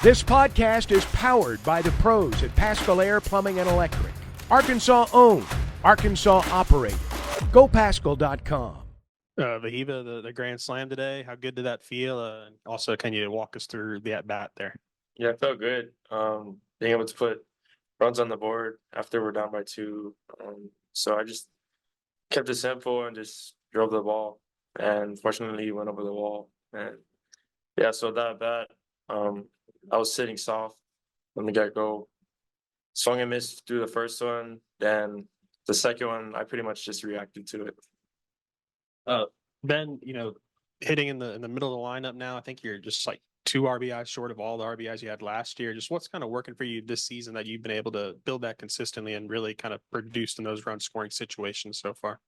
This podcast is powered by the pros at Pascal Air Plumbing and Electric. Arkansas owned, Arkansas operated. GoPascal.com. Wehiwa, the grand slam today, how good did that feel? Also, can you walk us through the at-bat there? Yeah, it felt good. Being able to put runs on the board after we're down by 2. So I just kept it simple and just drove the ball. And fortunately, he went over the wall. And yeah, so that bat, I was sitting soft from the get-go. Swung and missed through the first one. Then the second one, I pretty much just reacted to it. Ben, hitting in the middle of the lineup now, I think you're just like 2 RBIs short of all the RBIs you had last year. Just what's kind of working for you this season that you've been able to build that consistently and really kind of produced in those run scoring situations so far?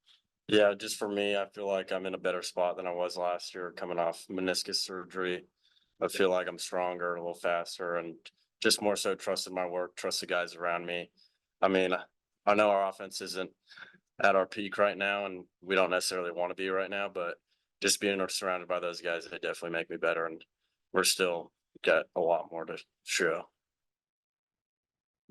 Yeah, just for me, I feel like I'm in a better spot than I was last year coming off meniscus surgery. I feel like I'm stronger, a little faster, and just more so trusted my work, trust the guys around me. I mean, I know our offense isn't at our peak right now, and we don't necessarily want to be right now, but just being surrounded by those guys, they definitely make me better, and we're still got a lot more to show.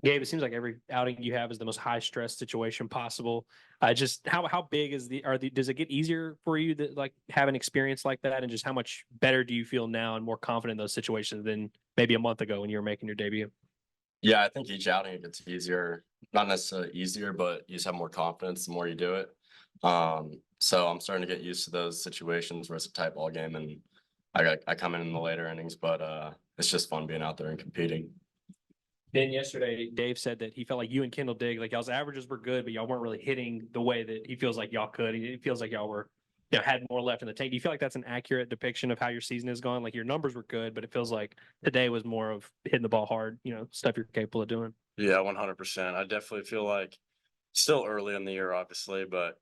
Gabe, it seems like every outing you have is the most high stress situation possible. Just how big is does it get easier for you to like have an experience like that, and just how much better do you feel now and more confident in those situations than maybe a month ago when you were making your debut? Yeah, I think each outing it gets easier. Not necessarily easier, but you just have more confidence the more you do it. So I'm starting to get used to those situations where it's a tight ball game and I come in the later innings, but it's just fun being out there and competing. Then yesterday, Dave said that he felt like you and Kendall Digg, like y'all's averages were good, but y'all weren't really hitting the way that he feels like y'all could. He feels like y'all were, had more left in the tank. Do you feel like that's an accurate depiction of how your season is going? Like your numbers were good, but it feels like today was more of hitting the ball hard, stuff you're capable of doing. Yeah, 100%. I definitely feel like still early in the year, obviously, but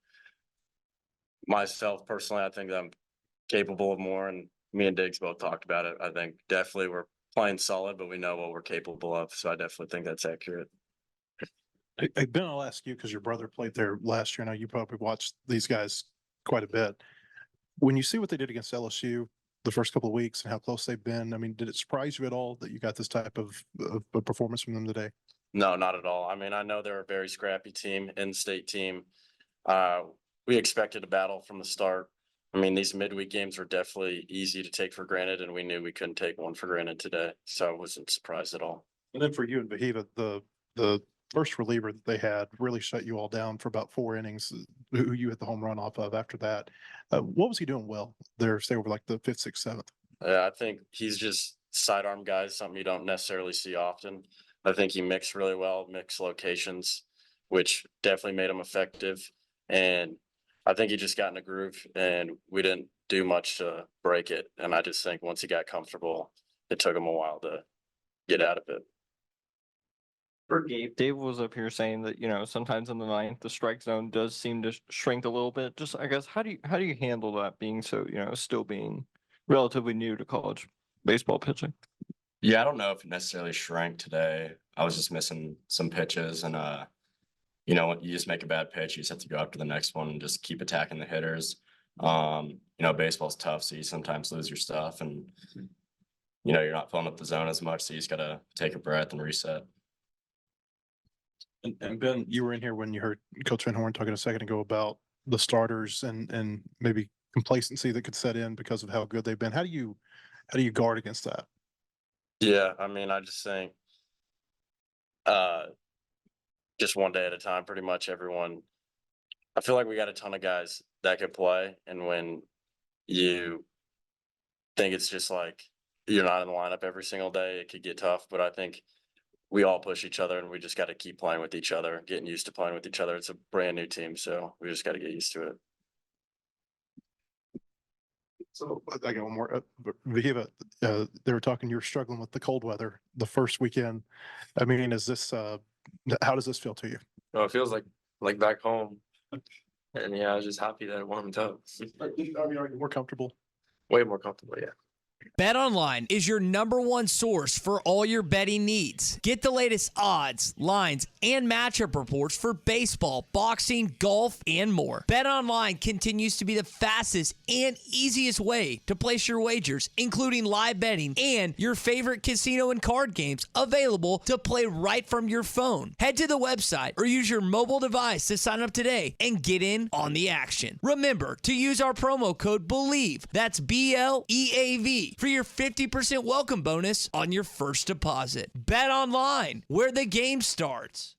myself personally, I think that I'm capable of more, and me and Diggs both talked about it. I think definitely we're playing solid, but we know what we're capable of. So I definitely think that's accurate. Hey, Ben, I'll ask you because your brother played there last year. Now you probably watched these guys quite a bit. When you see what they did against LSU the first couple of weeks and how close they've been, I mean, did it surprise you at all that you got this type of performance from them today? No, not at all. I mean, I know they're a very scrappy team, in-state team. We expected a battle from the start. I mean, these midweek games were definitely easy to take for granted, and we knew we couldn't take one for granted today. So I wasn't surprised at all. And then for you and Wehiwa, the first reliever that they had really shut you all down for about 4 innings, who you hit the home run off of after that. What was he doing well there, say over like the 5th, 6th, 7th? I think he's just sidearm guys, something you don't necessarily see often. I think he mixed really well, mixed locations, which definitely made him effective. And I think he just got in a groove, and we didn't do much to break it. And I just think once he got comfortable, it took him a while to get out of it. For Gabe, Dave was up here saying that, sometimes in the ninth, the strike zone does seem to shrink a little bit. Just, I guess, how do you handle that being so, still being relatively new to college baseball pitching? Yeah, I don't know if it necessarily shrank today. I was just missing some pitches, and when you just make a bad pitch, you just have to go after the next one and just keep attacking the hitters. Baseball's tough, so you sometimes lose your stuff, and you're not filling up the zone as much, so you just gotta take a breath and reset. And Ben, you were in here when you heard Coach Van Horn talking a second ago about the starters and maybe complacency that could set in because of how good they've been. How do you guard against that? Yeah, I mean, I just think just one day at a time, pretty much everyone. I feel like we got a ton of guys that could play, and when you think it's just like you're not in the lineup every single day, it could get tough. But I think we all push each other, and we just got to keep playing with each other, getting used to playing with each other. It's a brand new team, so we just got to get used to it. So I got one more. Wehiwa, they were talking, you were struggling with the cold weather the first weekend. I mean, is this, how does this feel to you? It feels like back home. And yeah, I was just happy that it warmed up. I mean, are you more comfortable? Way more comfortable, yeah. BetOnline is your #1 source for all your betting needs. Get the latest odds, lines, and matchup reports for baseball, boxing, golf, and more. BetOnline continues to be the fastest and easiest way to place your wagers, including live betting and your favorite casino and card games available to play right from your phone. Head to the website or use your mobile device to sign up today and get in on the action. Remember to use our promo code BELIEVE, that's BLEAV, for your 50% welcome bonus on your first deposit. Bet online, where the game starts.